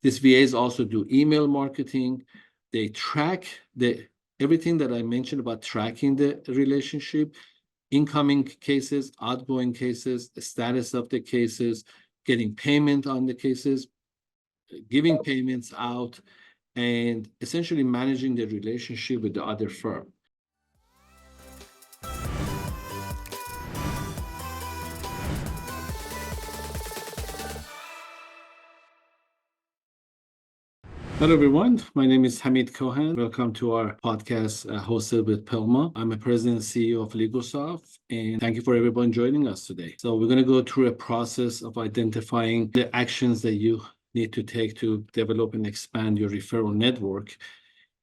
These VAs also do email marketing. They track everything that I mentioned about tracking the relationship, incoming cases, outgoing cases, the status of the cases, getting payment on the cases, giving payments out, and essentially managing the relationship with the other firm. Hello, everyone. My name is Hamid Cohen. Welcome to our podcast hosted with Pelma. I'm a president and CEO of LegalSoft, and thank you for everyone joining us today. So we're going to go through a process of identifying the actions that you need to take to develop and expand your referral network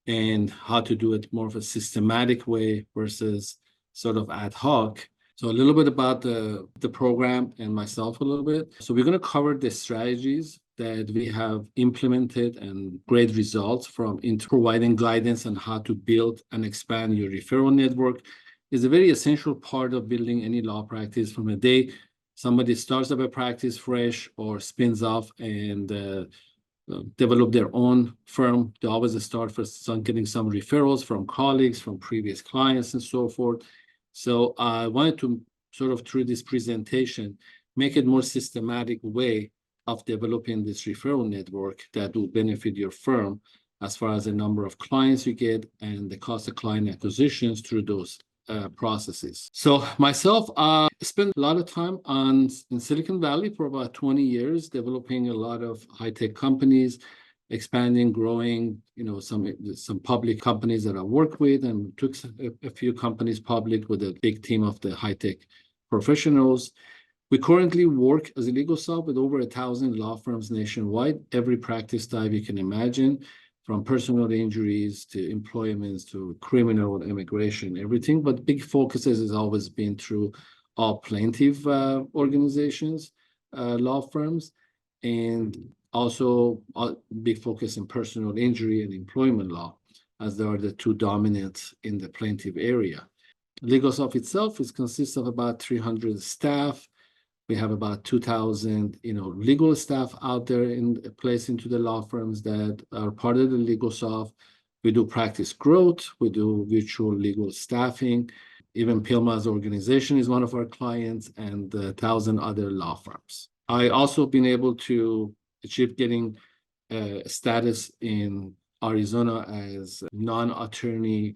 and how to do it more of a systematic way versus sort of ad hoc. So a little bit about the program and myself a little bit. So we're going to cover the strategies that we have implemented and great results from in providing guidance on how to build and expand your referral network is a very essential part of building any law practice. From the day somebody starts up a practice fresh or spins off and develop their own firm, they always start first getting some referrals from colleagues, from previous clients, and so forth. So I wanted to sort of, through this presentation, make it more systematic way of developing this referral network that will benefit your firm as far as the number of clients you get and the cost of client acquisitions through those processes. So myself, I spent a lot of time in Silicon Valley for about 20 years, developing a lot of high-tech companies, expanding, growing, some public companies that I worked with, and took a few companies public with a big team of the high-tech professionals. We currently work as a LegalSoft with over 1,000 law firms nationwide, every practice type you can imagine, from personal injuries to employments to criminal, immigration, everything. But big focuses has always been through all plaintiff organizations, law firms, and also a big focus in personal injury and employment law, as they are the two dominant in the plaintiff area. LegalSoft itself consists of about 300 staff. We have about 2,000, legal staff out there in place into the law firms that are part of the LegalSoft. We do practice growth. We do virtual legal staffing. Even Pilma's organization is one of our clients, and 1,000 other law firms. I also been able to achieve getting status in Arizona as non-attorney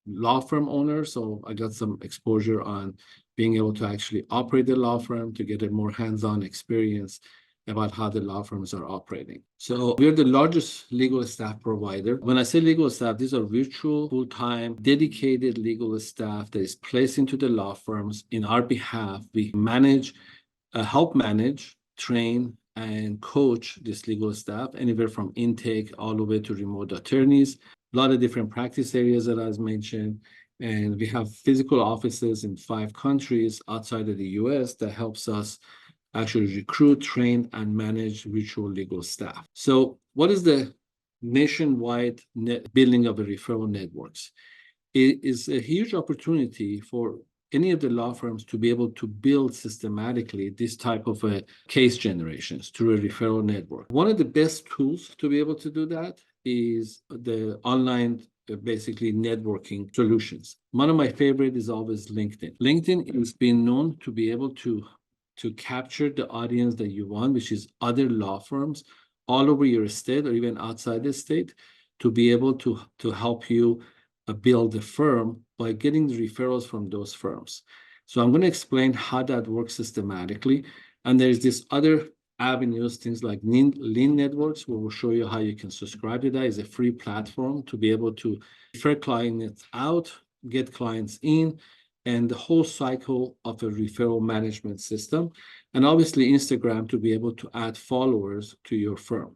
law firm owner. So I got some exposure on being able to actually operate the law firm, to get a more hands-on experience about how the law firms are operating. So we're the largest legal staff provider. When I say legal staff, these are virtual, full-time, dedicated legal staff that is placed into the law firms in our behalf. We manage, help manage, train, and coach this legal staff, anywhere from intake all the way to remote attorneys. A lot of different practice areas that I mentioned. And we have physical offices in 5 countries outside of the US that helps us actually recruit, train, and manage virtual legal staff. So what is the nationwide building of the referral networks? It is a huge opportunity for any of the law firms to be able to build systematically this type of a case generations through a referral network. One of the best tools to be able to do that is the online basically networking solutions. One of my favorite is always LinkedIn. LinkedIn has been known to be able to capture the audience that you want, which is other law firms all over your state or even outside the state, to be able to help you build a firm by getting the referrals from those firms. So I'm going to explain how that works systematically. And there's this other avenues, things like lean networks, where we'll show you how you can subscribe to that. It's a free platform to be able to refer clients out, get clients in, and the whole cycle of a referral management system. And obviously Instagram to be able to add followers to your firm.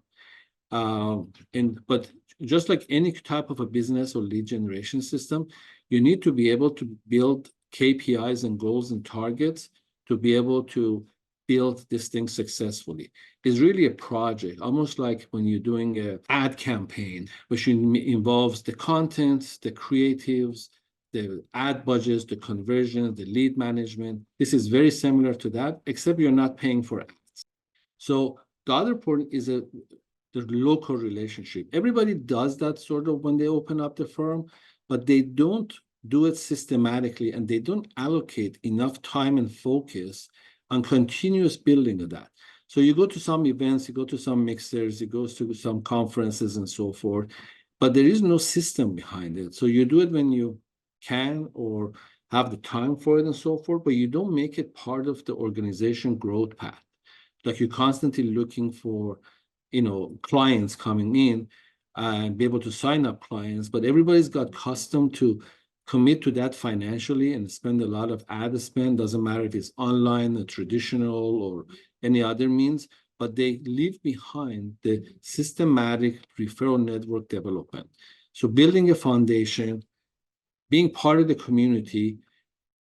But just like any type of a business or lead generation system, you need to be able to build KPIs and goals and targets to be able to build this thing successfully. It's really a project, almost like when you're doing an ad campaign, which involves the content, the creatives, the ad budgets, the conversion, the lead management. This is very similar to that, except you're not paying for ads. So the other point is the local relationship. Everybody does that sort of when they open up the firm, but they don't do it systematically, and they don't allocate enough time and focus on continuous building of that. So you go to some events, you go to some mixers, you go to some conferences and so forth, but there is no system behind it. So you do it when you can or have the time for it and so forth, but you don't make it part of the organization growth path. Like you're constantly looking for, clients coming in and be able to sign up clients, but everybody's got accustomed to commit to that financially and spend a lot of ad spend. Doesn't matter if it's online or traditional or any other means, but they leave behind the systematic referral network development. So building a foundation, being part of the community,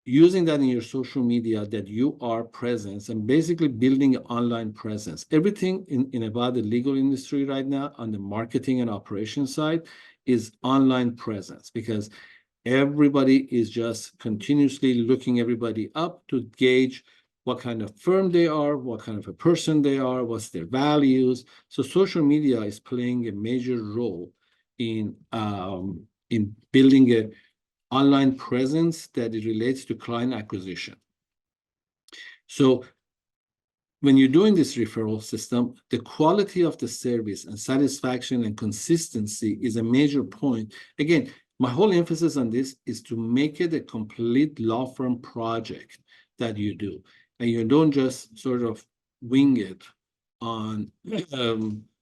using that in your social media that you are present, and basically building an online presence. Everything in about the legal industry right now on the marketing and operations side is online presence, because everybody is just continuously looking everybody up to gauge what kind of firm they are, what kind of a person they are, what's their values. So social media is playing a major role in building a online presence that it relates to client acquisition. So when you're doing this referral system, the quality of the service and satisfaction and consistency is a major point. Again, my whole emphasis on this is to make it a complete law firm project that you do. And you don't just sort of wing it on,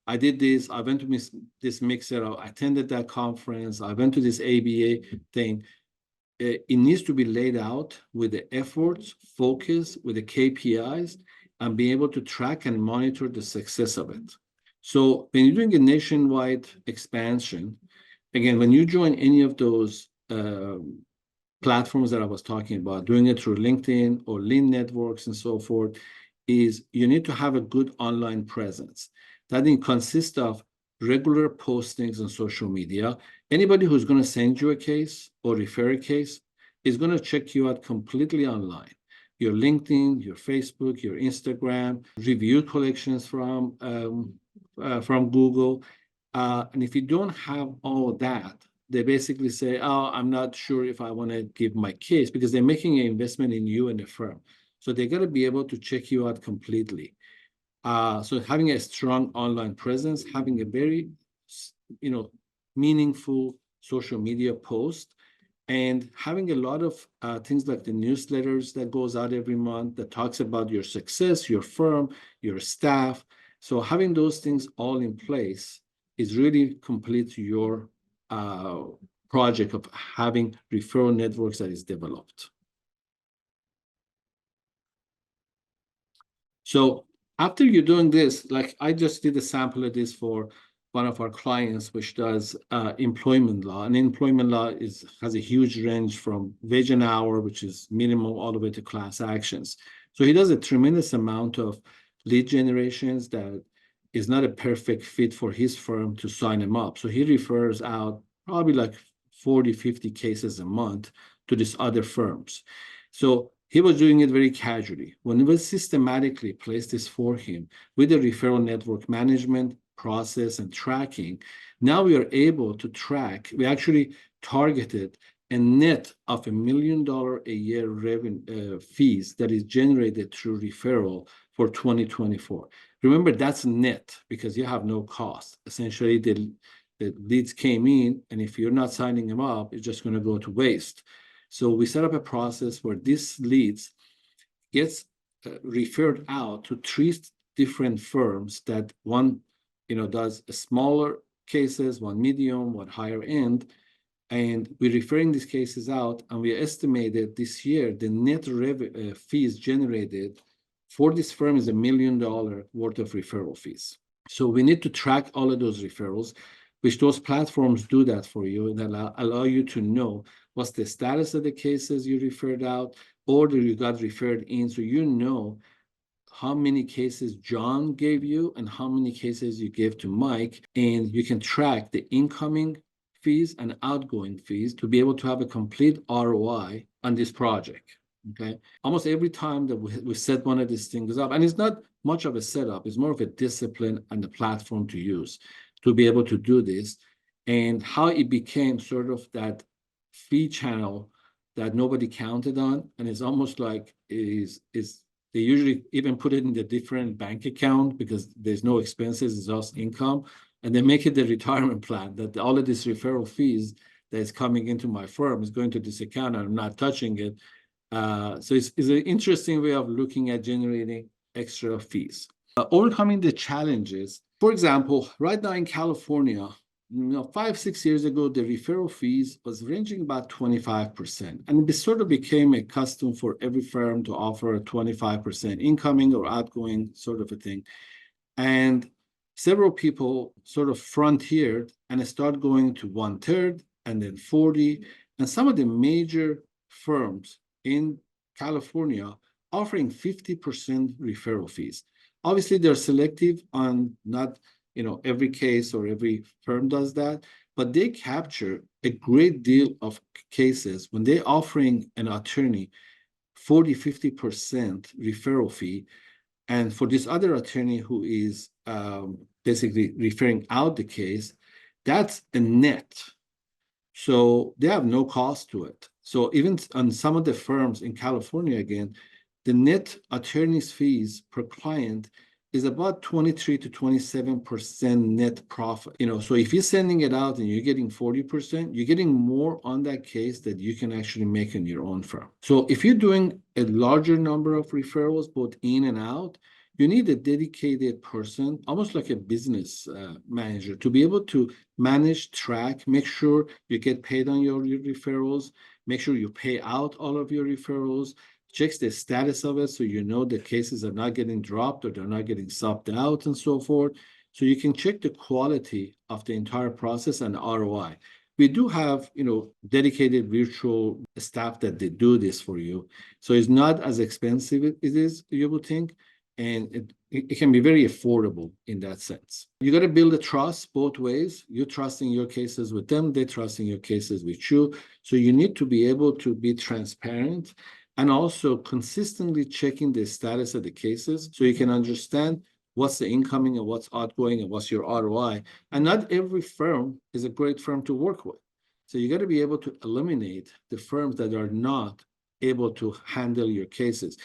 I did this, I went to this mixer, I attended that conference, I went to this ABA thing. It needs to be laid out with the efforts, focus, with the KPIs, and be able to track and monitor the success of it. So when you're doing a nationwide expansion, again, when you join any of those platforms that I was talking about, doing it through LinkedIn or Lean networks and so forth, is you need to have a good online presence. That consists of regular postings on social media. Anybody who's going to send you a case or refer a case is going to check you out completely online. Your LinkedIn, your Facebook, your Instagram, review collections from Google. And if you don't have all of that, they basically say, oh, I'm not sure if I want to give my case, because they're making an investment in you and the firm. So they got to be able to check you out completely. So having a strong online presence, having a very, meaningful social media post, and having a lot of things like the newsletters that goes out every month that talks about your success, your firm, your staff. So having those things all in place is really complete your project of having referral networks that is developed. So after you're doing this, like I just did a sample of this for one of our clients, which does employment law. And employment law has a huge range from wage and hour, which is minimum, all the way to class actions. So he does a tremendous amount of lead generations that is not a perfect fit for his firm to sign him up. So he refers out probably like 40, 50 cases a month to these other firms. So he was doing it very casually. When we systematically placed this for him with the referral network management process and tracking, now we are able to track. We actually targeted a net of $1 million a year revenue fees that is generated through referral for 2024. Remember, that's net because you have no cost. Essentially, the leads came in, and if you're not signing them up, it's just going to go to waste. So we set up a process where these leads gets referred out to 3 different firms that one, does smaller cases, one medium, one higher end. And we're referring these cases out, and we estimated this year the net fees generated for this firm is $1 million worth of referral fees. So we need to track all of those referrals, which those platforms do that for you and allow you to know what's the status of the cases you referred out or that you got referred in, so you know how many cases John gave you and how many cases you gave to Mike, and you can track the incoming fees and outgoing fees to be able to have a complete ROI on this project. Okay. Almost every time that we set one of these things up, and it's not much of a setup, it's more of a discipline and the platform to use to be able to do this, and how it became sort of that fee channel that nobody counted on. And it's almost like is they usually even put it in the different bank account because there's no expenses, it's just income. And they make it the retirement plan that all of these referral fees that is coming into my firm is going to this account and I'm not touching it. So it's an interesting way of looking at generating extra fees. Overcoming the challenges. For example, right now in California, 5, 6 years ago, the referral fees was ranging about 25%. And it sort of became a custom for every firm to offer a 25% incoming or outgoing sort of a thing. And several people sort of frontiered and started going to 1/3 and then 40. And some of the major firms in California offering 50% referral fees. Obviously, they're selective on not every case or every firm does that, but they capture a great deal of cases when they're offering an attorney 40-50% referral fee. And for this other attorney who is basically referring out the case, that's a net. So they have no cost to it. So even on some of the firms in California, again, the net attorney's fees per client is about 23 to 27% net profit. So if you're sending it out and you're getting 40%, you're getting more on that case that you can actually make in your own firm. So if you're doing a larger number of referrals, both in and out, you need a dedicated person, almost like a business manager, to be able to manage, track, make sure you get paid on your referrals, make sure you pay out all of your referrals, checks the status of it so you know the cases are not getting dropped or they're not getting subbed out and so forth. So you can check the quality of the entire process and ROI. We do have, dedicated virtual staff that they do this for you. So it's not as expensive as it is, you would think. And it can be very affordable in that sense. You got to build a trust both ways. You trusting your cases with them, they trusting your cases with you. So you need to be able to be transparent and also consistently checking the status of the cases so you can understand what's the incoming and what's outgoing and what's your ROI. And not every firm is a great firm to work with. So you got to be able to eliminate the firms that are not able to handle your cases.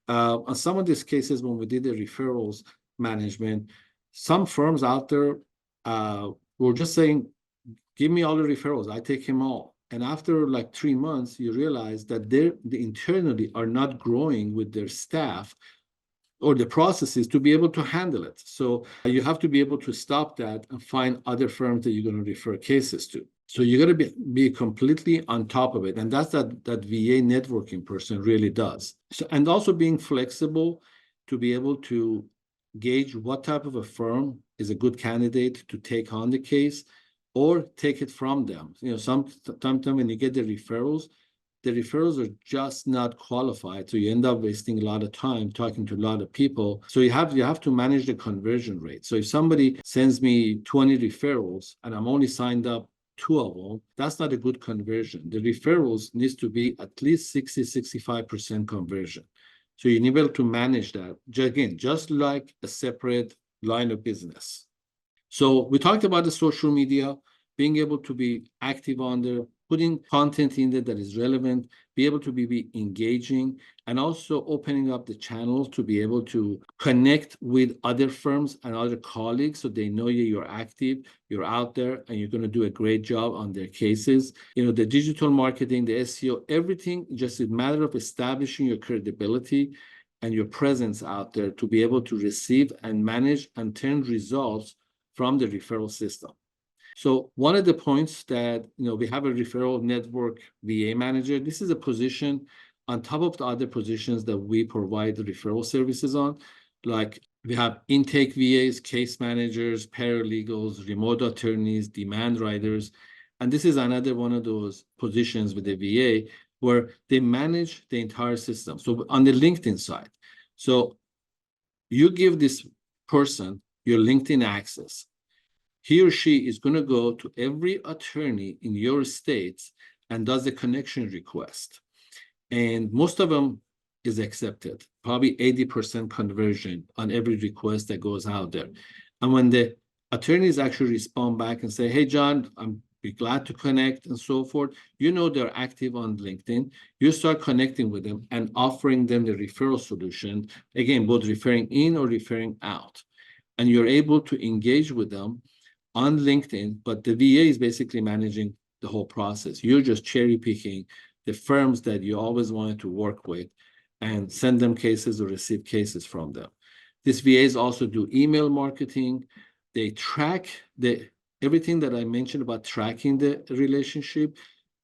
On some of these cases, when we did the referrals management, some firms out there were just saying, give me all the referrals, I take them all. And after like 3 months, you realize that they internally are not growing with their staff or the processes to be able to handle it. So you have to be able to stop that and find other firms that you're going to refer cases to. So you got to be completely on top of it. And that's that VA networking person really does. So, and also being flexible to be able to gauge what type of a firm is a good candidate to take on the case or take it from them. Sometimes when you get the referrals are just not qualified. So you end up wasting a lot of time talking to a lot of people. So you have to manage the conversion rate. So if somebody sends me 20 referrals and I'm only signed up 2 of them, that's not a good conversion. The referrals needs to be at least 60-65% conversion. So you need to be able to manage that. Again, just like a separate line of business. So we talked about the social media, being able to be active on there, putting content in there that is relevant, be able to be engaging, and also opening up the channels to be able to connect with other firms and other colleagues so they know you're active, you're out there, and you're going to do a great job on their cases. The digital marketing, the SEO, everything, just a matter of establishing your credibility and your presence out there to be able to receive and manage and turn results from the referral system. So one of the points that, we have a referral network VA manager. This is a position on top of the other positions that we provide the referral services on. Like we have intake VAs, case managers, paralegals, remote attorneys, demand writers. And this is another one of those positions with the VA where they manage the entire system. So on the LinkedIn side, so you give this person your LinkedIn access. He or she is going to go to every attorney in your state and does a connection request. and most of them is accepted, probably 80% conversion on every request that goes out there. And when the attorneys actually respond back and say, hey, John, I'm be glad to connect and so forth, they're active on LinkedIn. You start connecting with them and offering them the referral solution, again, both referring in or referring out. And you're able to engage with them on LinkedIn, but the VA is basically managing the whole process. You're just cherry picking the firms that you always wanted to work with and send them cases or receive cases from them. These VAs also do email marketing. They track everything that I mentioned about tracking the relationship,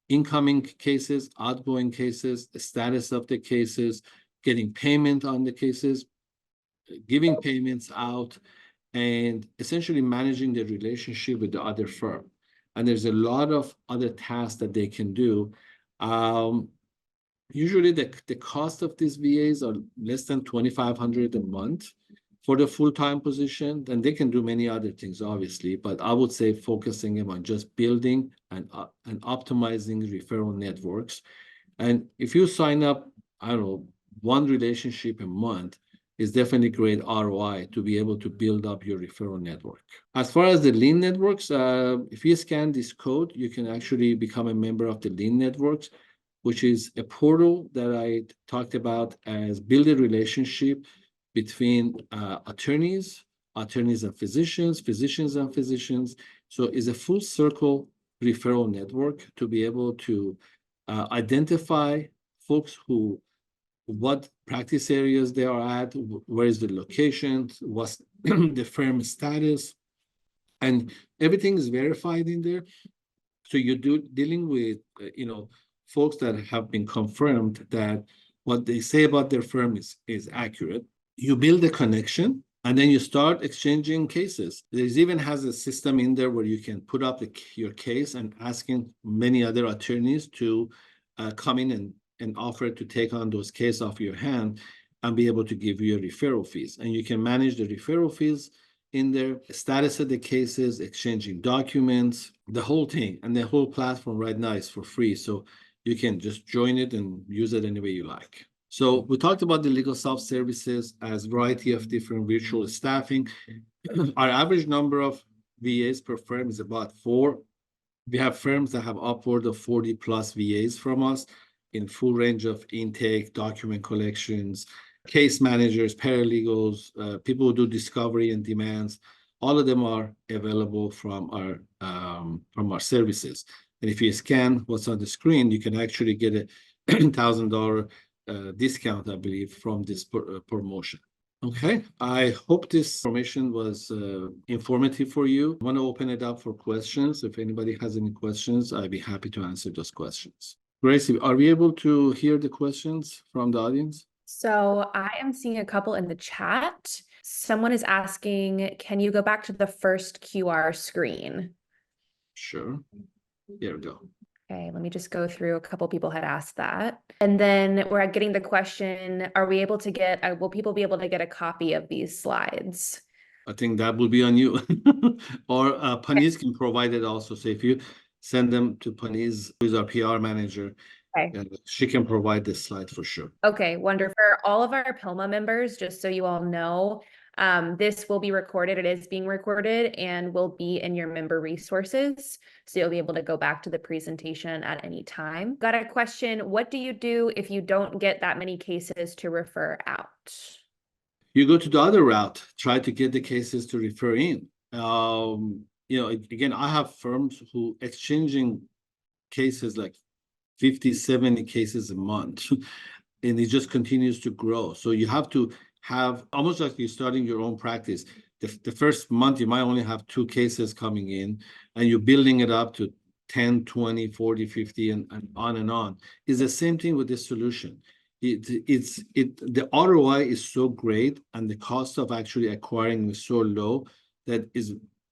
incoming cases, outgoing cases, the status of the cases, getting payment on the cases, giving payments out, and essentially managing the relationship with the other firm. And there's a lot of other tasks that they can do. Usually the cost of these VAs are less than $2,500 a month for the full-time position. Then they can do many other things, obviously, but I would say focusing them on just building and optimizing referral networks. And if you sign up, I don't know, one relationship a month, is definitely great ROI to be able to build up your referral network. As far as the lean networks, if you scan this code, you can actually become a member of the lean networks, which is a portal that I talked about as build a relationship between attorneys and physicians, physicians and physicians. So it's a full circle referral network to be able to identify folks what practice areas they are at, where is the location, what's the firm status, and everything is verified in there. So you're dealing with, folks that have been confirmed that what they say about their firm is accurate. You build a connection, and then you start exchanging cases. There's even has a system in there where you can put up your case and asking many other attorneys to come in and offer to take on those cases off your hand and be able to give you referral fees. And you can manage the referral fees in there, status of the cases, exchanging documents, the whole thing. And the whole platform right now is for free. So you can just join it and use it any way you like. So we talked about the LegalSoft services as a variety of different virtual staffing. Our average number of VAs per firm is about 4. We have firms that have upward of 40 plus VAs from us in full range of intake, document collections, case managers, paralegals, people who do discovery and demands. All of them are available from our services. And if you scan what's on the screen, you can actually get a $1,000 discount, I believe, from this promotion. Okay, I hope this information was informative for you. I want to open it up for questions. If anybody has any questions, I'd be happy to answer those questions. Gracie, are we able to hear the questions from the audience? So I am seeing a couple in the chat. Someone is asking, can you go back to the first QR screen? Sure. There we go. Okay, let me just go through. A couple people had asked that. And then we're getting the question, are we able to get, will people be able to get a copy of these slides? I think that will be on you. Or Panis can provide it also. So if you send them to Panis, who is our PR manager, she can provide this slide for sure. Okay, wonderful. For all of our PILMA members, just so you all know, this will be recorded. It is being recorded and will be in your member resources. So you'll be able to go back to the presentation at any time. Got a question. What do you do if you don't get that many cases to refer out? You go to the other route, try to get the cases to refer in. Again, I have firms who exchanging cases like 50, 70 cases a month, and it just continues to grow. So you have to have almost like you're starting your own practice. The first month, you might only have 2 cases coming in, and you're building it up to 10, 20, 40, 50, and on and on. It's the same thing with this solution. The ROI is so great, and the cost of actually acquiring is so low that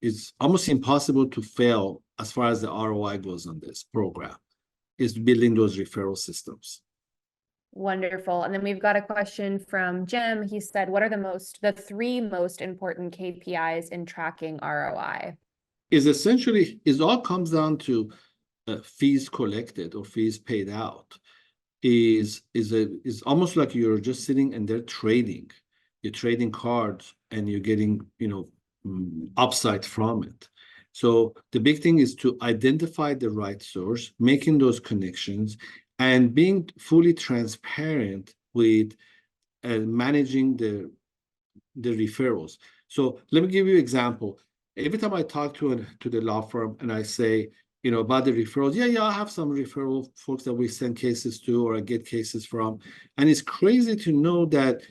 it's almost impossible to fail as far as the ROI goes on this program, is building those referral systems. Wonderful. And then we've got a question from Jim. He said, what are the 3 most important KPIs in tracking ROI? It all comes down to fees collected or fees paid out. is almost like you're just sitting and they're trading. You're trading cards and you're getting, upside from it. So the big thing is to identify the right source, making those connections, and being fully transparent with managing the referrals. So let me give you an example. Every time I talk to the law firm and I say, about the referrals, yeah, I have some referral folks that we send cases to or I get cases from. And it's crazy to know that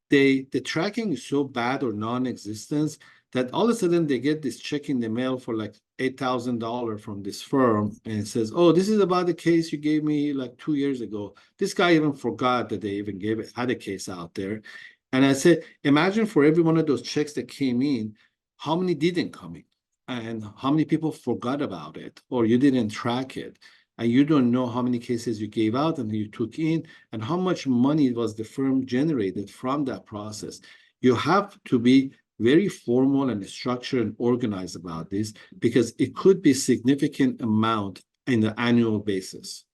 the tracking is so bad or non-existent that all of a sudden they get this check in the mail for like $8,000 from this firm, and it says, "Oh, this is about the case you gave me like 2 years ago." This guy even forgot that they even had a case out there. And I said, imagine for every one of those checks that came in, how many didn't come in, and how many people forgot about it, or you didn't track it, and you don't know how many cases you gave out and you took in, and how much money was the firm generated from that process. You have to be very formal and structured and organized about this because it could be significant amount in the annual basis.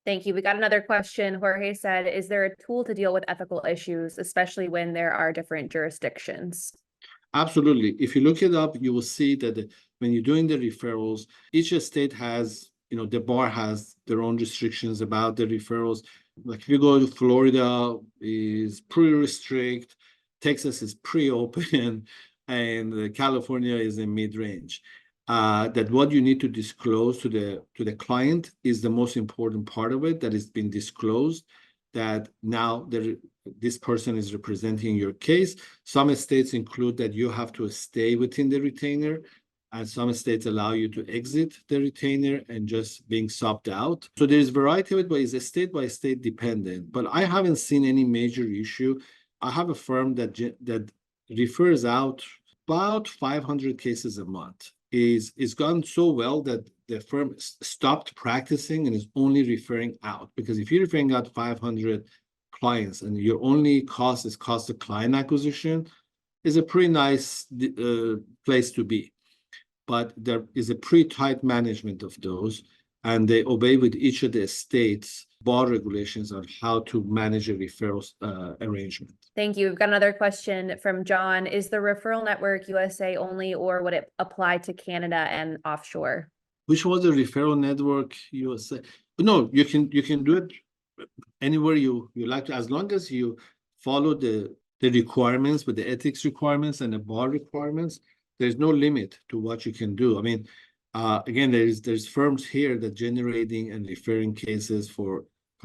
Thank you. We got another question. Jorge said, is there a tool to deal with ethical issues, especially when there are different jurisdictions? Absolutely. If you look it up, you will see that when you're doing the referrals, each state has, the bar has their own restrictions about the referrals. Like if you go to Florida, is pretty restrict, Texas is pretty open, and California is in mid-range. That what you need to disclose to the client is the most important part of it, that it's been disclosed, that now this person is representing your case. Some states include that you have to stay within the retainer, and some states allow you to exit the retainer and just being subbed out. So there's variety of it, but it's state by state dependent. But I haven't seen any major issue. I have a firm that refers out about 500 cases a month. It's gone so well that the firm stopped practicing and is only referring out. Because if you're referring out 500 clients and your only cost is cost of client acquisition, is a pretty nice place to be. But there is a pretty tight management of those, and they obey with each of the states' bar regulations on how to manage a referral arrangement. Thank you. We've got another question from John. Is the referral network USA only, or would it apply to Canada and offshore? Which was the referral network USA? No, you can do it anywhere you like to, as long as you follow the requirements, with the ethics requirements and the bar requirements. There's no limit to what you can do. I mean, again, there's firms here that generating and referring cases for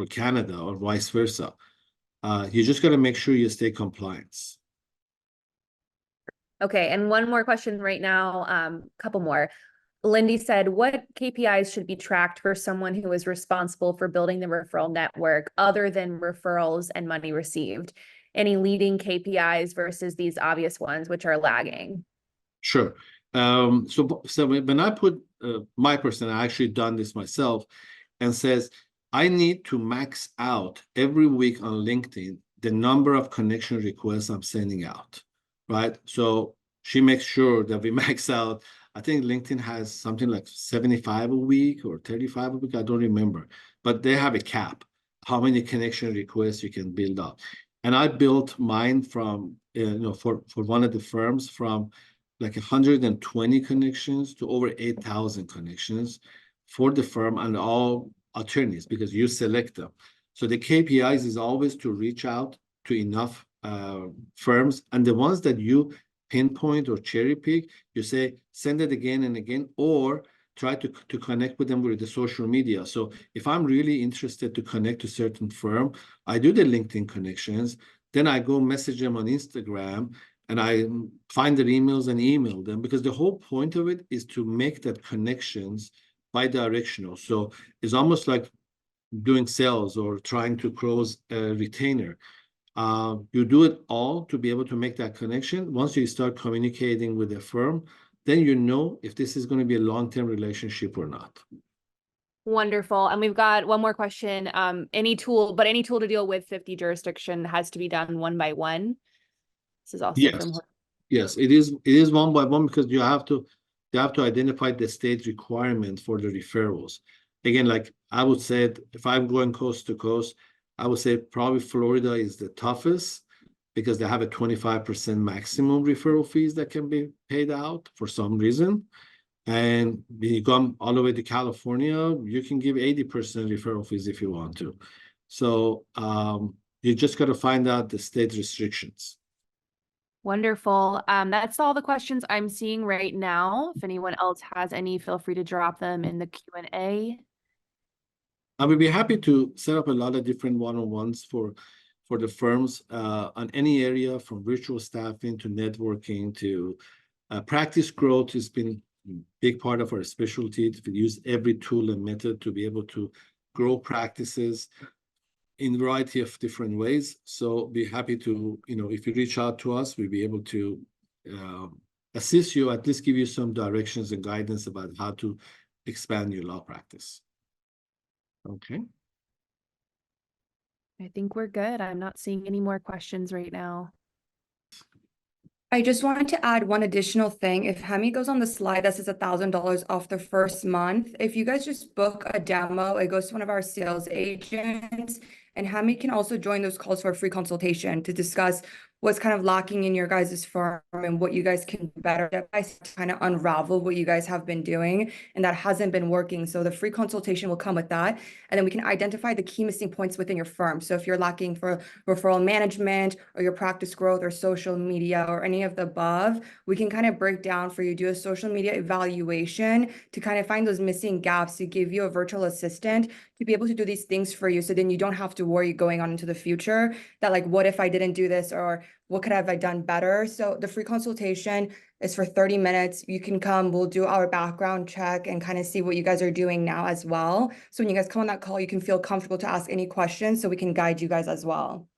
Canada or vice versa. You just got to make sure you stay compliant. Okay, and one more question right now, couple more. Lindy said, what KPIs should be tracked for someone who is responsible for building the referral network other than referrals and money received? Any leading KPIs versus these obvious ones which are lagging? Sure. So when I put my person, I actually done this myself, and says, I need to max out every week on LinkedIn the number of connection requests I'm sending out, right? So she makes sure that we max out. I think LinkedIn has something like 75 a week or 35 a week. I don't remember, but they have a cap, how many connection requests you can build up. And I built mine from, for one of the firms from like 120 connections to over 8,000 connections for the firm and all attorneys, because you select them. So the KPIs is always to reach out to enough firms, and the ones that you pinpoint or cherry pick, you say, send it again and again, or try to connect with them with the social media. So if I'm really interested to connect to a certain firm, I do the LinkedIn connections, then I go message them on Instagram, and I find their emails and email them, because the whole point of it is to make that connections bi-directional. So it's almost like doing sales or trying to close a retainer. You do it all to be able to make that connection. Once you start communicating with a firm, then you know if this is going to be a long-term relationship or not. Wonderful. And we've got one more question. Any tool to deal with 50 jurisdiction has to be done one by one. This is also Yes. from Yes, it is one by one, because you have to identify the state requirement for the referrals. again, like I would say, if I'm going coast to coast, I would say probably Florida is the toughest because they have a 25% maximum referral fees that can be paid out for some reason. And when you come all the way to California, you can give 80% referral fees if you want to. So you just got to find out the state restrictions. Wonderful. That's all the questions I'm seeing right now. If anyone else has any, feel free to drop them in the Q&A. I would be happy to set up a lot of different one-on-ones for the firms on any area from virtual staffing to networking to practice growth has been a big part of our specialty. We use every tool and method to be able to grow practices in a variety of different ways. So be happy to, if you reach out to us, we'll be able to assist you, at least give you some directions and guidance about how to expand your law practice. Okay. I think we're good. I'm not seeing any more questions right now. I just wanted to add one additional thing. If Hemi goes on the slide that says $1,000 off the first month, if you guys just book a demo, it goes to one of our sales agents, and Hemi can also join those calls for a free consultation to discuss what's kind of lacking in your guys' firm and what you guys can do better to kind of unravel what you guys have been doing and that hasn't been working. So the free consultation will come with that. And then we can identify the key missing points within your firm. So if you're lacking for referral management or your practice growth or social media or any of the above, we can kind of break down for you, do a social media evaluation to kind of find those missing gaps, to give you a virtual assistant to be able to do these things for you. So then you don't have to worry going on into the future that like, what if I didn't do this, or what could have I done better? So the free consultation is for 30 minutes. You can come, we'll do our background check and kind of see what you guys are doing now as well. So when you guys come on that call, you can feel comfortable to ask any questions so we can guide you guys as well.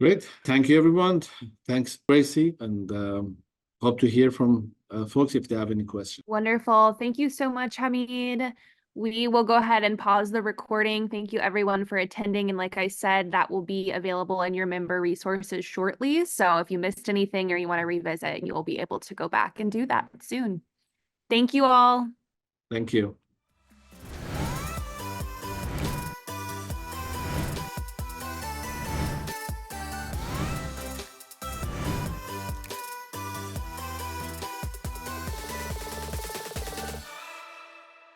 Great. Thank you, everyone. Thanks, Tracy, and hope to hear from folks if they have any questions. Wonderful. Thank you so much, Hamid. We will go ahead and pause the recording. Thank you everyone for attending. And like I said, that will be available in your member resources shortly. So if you missed anything or you want to revisit, you will be able to go back and do that soon. Thank you all. Thank you.